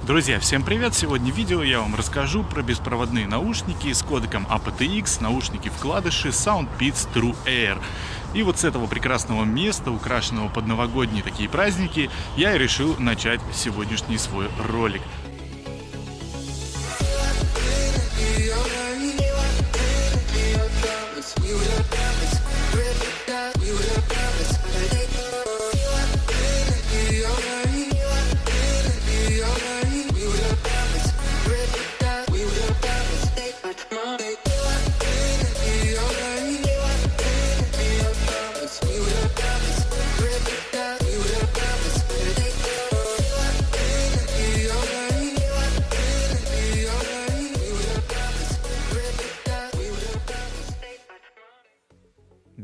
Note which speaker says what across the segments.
Speaker 1: Друзья, всем привет! Сегодня в видео я вам расскажу про беспроводные наушники с кодеком aptX, наушники-вкладыши SoundBeats True Air. И вот с этого прекрасного места, украшенного под новогодние такие праздники, я и решил начать сегодняшний свой ролик.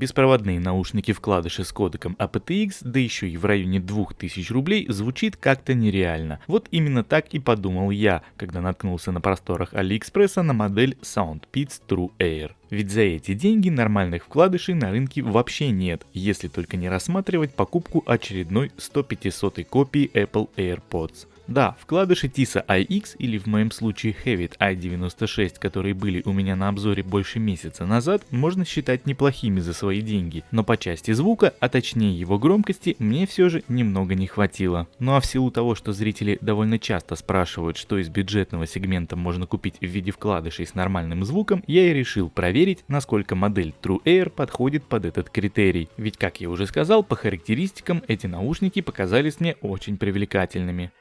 Speaker 1: Беспроводные наушники-вкладыши с кодеком aptX, да еще и в районе 2000 рублей, звучит как-то нереально. Вот именно так и подумал я, когда наткнулся на просторах Алиэкспресса на модель SoundBeats True Air. Ведь за эти деньги нормальных вкладышей на рынке вообще нет, если только не рассматривать покупку очередной 100-500 копии Apple AirPods. Да, вкладыши TISA iX или в моем случае Heavit i96, которые были у меня на обзоре больше месяца назад, можно считать неплохими за свои деньги, но по части звука, а точнее его громкости, мне все же немного не хватило. Ну а в силу того, что зрители довольно часто спрашивают, что из бюджетного сегмента можно купить в виде вкладышей с нормальным звуком, я и решил проверить, насколько модель True Air подходит под этот критерий. Ведь, как я уже сказал, по характеристикам эти наушники показались мне очень привлекательными.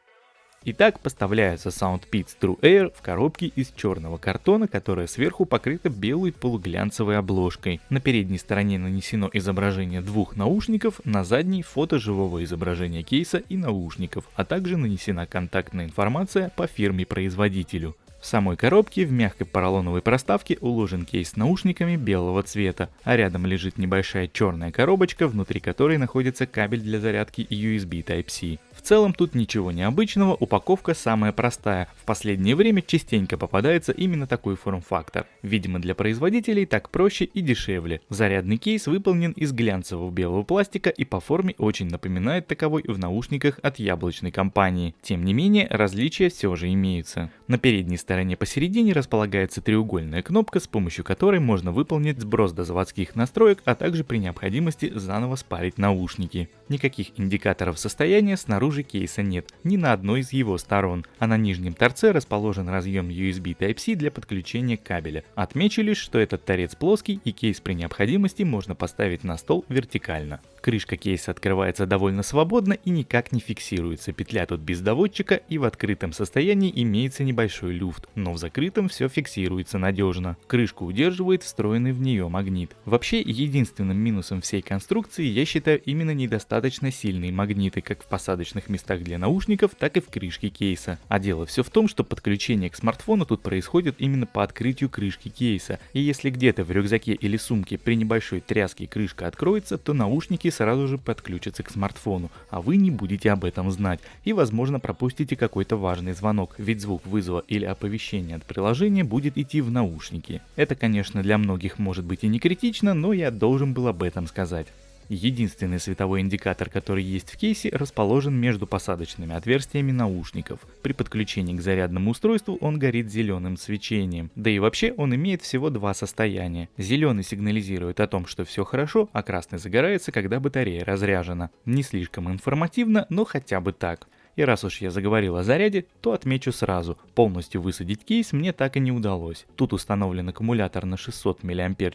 Speaker 1: Итак, поставляется SoundBeats True Air в коробке из черного картона, которая сверху покрыта белой полуглянцевой обложкой. На передней стороне нанесено изображение двух наушников, на задней фото живого изображения кейса и наушников, а также нанесена контактная информация по фирме-производителю. В самой коробке в мягкой поролоновой проставке уложен кейс с наушниками белого цвета, а рядом лежит небольшая черная коробочка, внутри которой находится кабель для зарядки USB Type-C. В целом тут ничего необычного, упаковка самая простая. В последнее время частенько попадается именно такой форм-фактор. Видимо, для производителей так проще и дешевле. Зарядный кейс выполнен из глянцевого белого пластика и по форме очень напоминает таковой в наушниках от яблочной компании. Тем не менее, различия все же имеются. На передней стороне посередине располагается треугольная кнопка, с помощью которой можно выполнить сброс до заводских настроек, а также при необходимости заново спарить наушники. Никаких индикаторов состояния снаружи кейса нет, ни на одной из его сторон, а на нижнем торце расположен разъем USB Type-C для подключения кабеля. Отмечу лишь, что этот торец плоский и кейс при необходимости можно поставить на стол вертикально. Крышка кейса открывается довольно свободно и никак не фиксируется, петля тут без доводчика и в открытом состоянии имеется небольшой люфт, но в закрытом все фиксируется надежно. Крышку удерживает встроенный в нее магнит. Вообще, единственным минусом всей конструкции я считаю именно недостаточно сильные магниты, как в посадочных местах для наушников, так и в крышке кейса. А дело все в том, что подключение к смартфону тут происходит именно по открытию крышки кейса, и если где-то в рюкзаке или сумке при небольшой тряске крышка откроется, то наушники сразу же подключатся к смартфону, а вы не будете об этом знать и, возможно, пропустите какой-то важный звонок, ведь звук вызова или оповещения от приложения будет идти в наушники. Это, конечно, для многих может быть и не критично, но я должен был об этом сказать. Единственный световой индикатор, который есть в кейсе, расположен между посадочными отверстиями наушников. При подключении к зарядному устройству он горит зеленым свечением. Да и вообще он имеет всего два состояния. Зеленый сигнализирует о том, что все хорошо, а красный загорается, когда батарея разряжена. Не слишком информативно, но хотя бы так. И раз уж я заговорил о заряде, то отмечу сразу, полностью высадить кейс мне так и не удалось. Тут установлен аккумулятор на 600 мАч,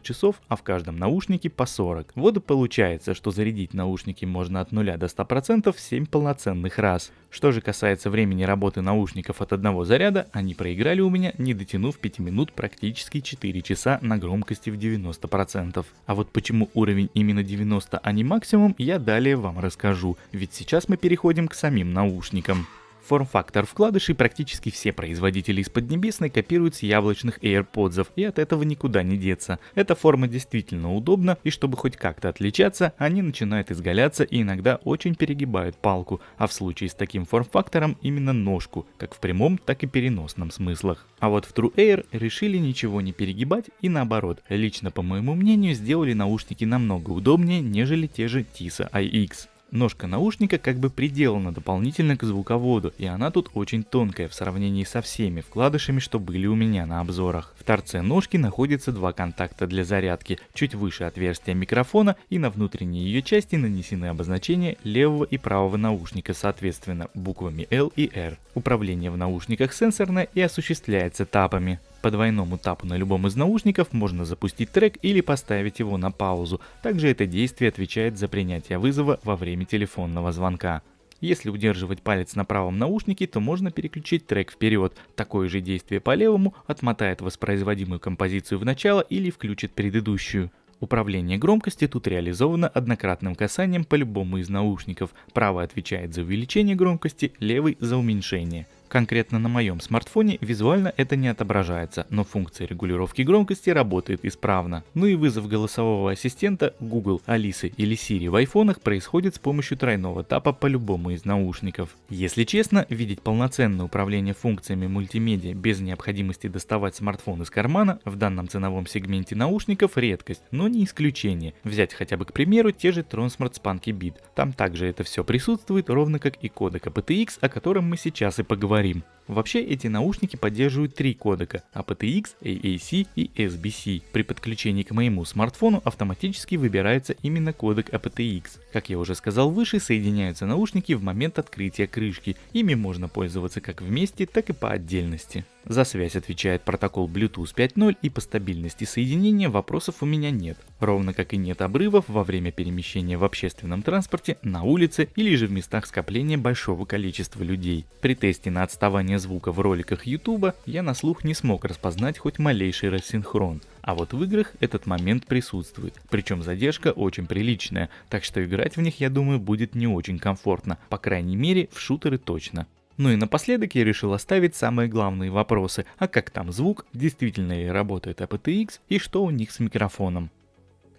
Speaker 1: а в каждом наушнике по 40. Вот и получается, что зарядить наушники можно от 0 до 100% 7 полноценных раз. Что же касается времени работы наушников от одного заряда, они проиграли у меня, не дотянув 5 минут, практически 4 часа на громкости в 90%. А вот почему уровень именно 90, а не максимум, я далее вам расскажу, ведь сейчас мы переходим к самим наушникам. Форм-фактор вкладышей практически все производители из Поднебесной копируют с яблочных AirPods, и от этого никуда не деться. Эта форма действительно удобна, и чтобы хоть как-то отличаться, они начинают изгаляться и иногда очень перегибают палку, а в случае с таким форм-фактором именно ножку, как в прямом, так и переносном смыслах. А вот в True Air решили ничего не перегибать и наоборот, лично по моему мнению, сделали наушники намного удобнее, нежели те же TISA iX. Ножка наушника как бы приделана дополнительно к звуководу, и она тут очень тонкая в сравнении со всеми вкладышами, что были у меня на обзорах. В торце ножки находится два контакта для зарядки, чуть выше отверстия микрофона, и на внутренней ее части нанесены обозначения левого и правого наушника, соответственно буквами L и R. Управление в наушниках сенсорное и осуществляется тапами. По двойному тапу на любом из наушников можно запустить трек или поставить его на паузу. Также это действие отвечает за принятие вызова во время телефонного звонка. Если удерживать палец на правом наушнике, то можно переключить трек вперед. Такое же действие по левому отмотает воспроизводимую композицию в начало или включит предыдущую. Управление громкостью тут реализовано однократным касанием по любому из наушников. Правый отвечает за увеличение громкости, левый за уменьшение. Конкретно на моем смартфоне визуально это не отображается, но функция регулировки громкости работает исправно. Ну и вызов голосового ассистента Google, Алисы или Siri в айфонах происходит с помощью тройного тапа по любому из наушников. Если честно, видеть полноценное управление функциями мультимедиа без необходимости доставать смартфон из кармана в данном ценовом сегменте наушников редкость, но не исключение. Взять хотя бы к примеру те же Transmart Spunky Beat. Там также это все присутствует, ровно как и кодек aptX, о котором мы сейчас и поговорим. Вообще эти наушники поддерживают три кодека aptX, AAC и SBC. При подключении к моему смартфону автоматически выбирается именно кодек aptX. Как я уже сказал выше, соединяются наушники в момент открытия крышки. Ими можно пользоваться как вместе, так и по отдельности. За связь отвечает протокол Bluetooth 5.0, и по стабильности соединения вопросов у меня нет. Ровно как и нет обрывов во время перемещения в общественном транспорте, на улице или же в местах скопления большого количества людей. При тесте на отставание звука в роликах YouTube я на слух не смог распознать хоть малейший рассинхрон. А вот в играх этот момент присутствует, причем задержка очень приличная, так что играть в них, я думаю, будет не очень комфортно, по крайней мере в шутеры точно. Ну и напоследок я решил оставить самые главные вопросы, а как там звук, действительно ли работает aptX и что у них с микрофоном.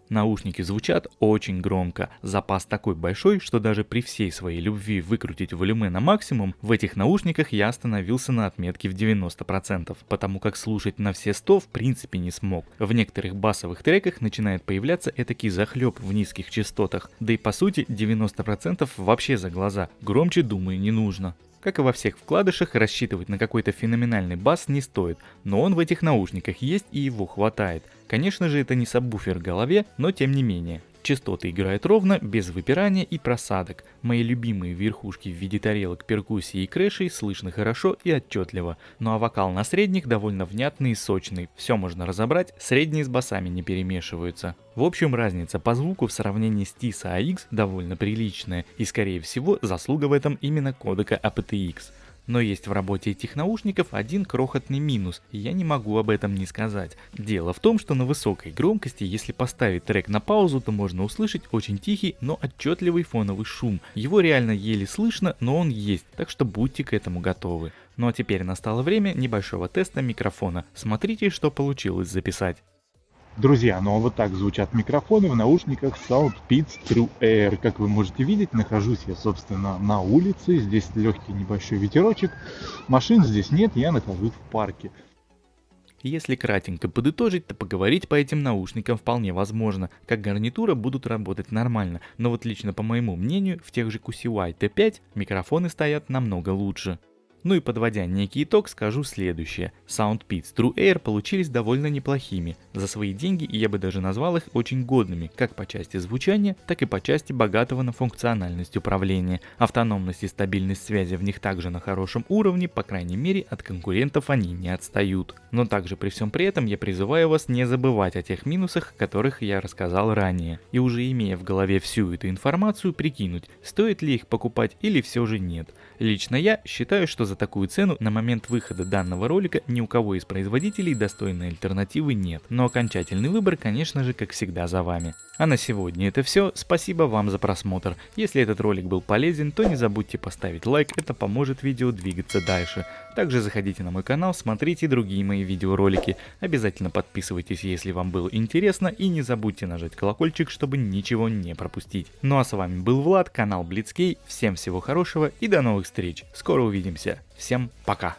Speaker 1: Наушники звучат очень громко, запас такой большой, что даже при всей своей любви выкрутить волюме на максимум, в этих наушниках я остановился на отметке в 90%, потому как слушать на все 100 в принципе не смог. В некоторых басовых треках начинает появляться этакий захлеб в низких частотах, да и по сути 90% вообще за глаза, громче, думаю, не нужно. Как и во всех вкладышах, рассчитывать на какой-то феноменальный бас не стоит, но он в этих наушниках есть и его хватает. Конечно же, это не сабвуфер в голове, но тем не менее. Частоты играют ровно, без выпирания и просадок. Мои любимые верхушки в виде тарелок, перкуссии и крэшей слышно хорошо и отчетливо. Ну а вокал на средних довольно внятный и сочный. Все можно разобрать, средние с басами не перемешиваются. В общем, разница по звуку в сравнении с TISA AX довольно приличная, и скорее всего заслуга в этом именно кодека aptX. Но есть в работе этих наушников один крохотный минус, и я не могу об этом не сказать. Дело в том, что на высокой громкости, если поставить трек на паузу, то можно услышать очень тихий, но отчетливый фоновый шум. Его реально еле слышно, но он есть, так что будьте к этому готовы. Ну а теперь настало время небольшого теста микрофона. Смотрите, что получилось записать.
Speaker 2: Друзья, ну а вот так звучат микрофоны в наушниках SoundPeats True Air. Как вы можете видеть, нахожусь я, собственно, на улице. Здесь легкий небольшой ветерочек. Машин здесь нет, я нахожусь в парке.
Speaker 1: Если кратенько подытожить, то поговорить по этим наушникам вполне возможно. Как гарнитура будут работать нормально, но вот лично по моему мнению, в тех же QCY T5 микрофоны стоят намного лучше. Ну и подводя некий итог, скажу следующее. SoundPeats True Air получились довольно неплохими. За свои деньги я бы даже назвал их очень годными, как по части звучания, так и по части богатого на функциональность управления. Автономность и стабильность связи в них также на хорошем уровне, по крайней мере от конкурентов они не отстают. Но также при всем при этом я призываю вас не забывать о тех минусах, о которых я рассказал ранее. И уже имея в голове всю эту информацию, прикинуть, стоит ли их покупать или все же нет. Лично я считаю, что за такую цену на момент выхода данного ролика ни у кого из производителей достойной альтернативы нет. Но окончательный выбор, конечно же, как всегда, за вами. А на сегодня это все. Спасибо вам за просмотр. Если этот ролик был полезен, то не забудьте поставить лайк, это поможет видео двигаться дальше. Также заходите на мой канал, смотрите другие мои видеоролики. Обязательно подписывайтесь, если вам было интересно, и не забудьте нажать колокольчик, чтобы ничего не пропустить. Ну а с вами был Влад, канал Blitzkey. Всем всего хорошего и до новых встреч. Скоро увидимся. Всем пока.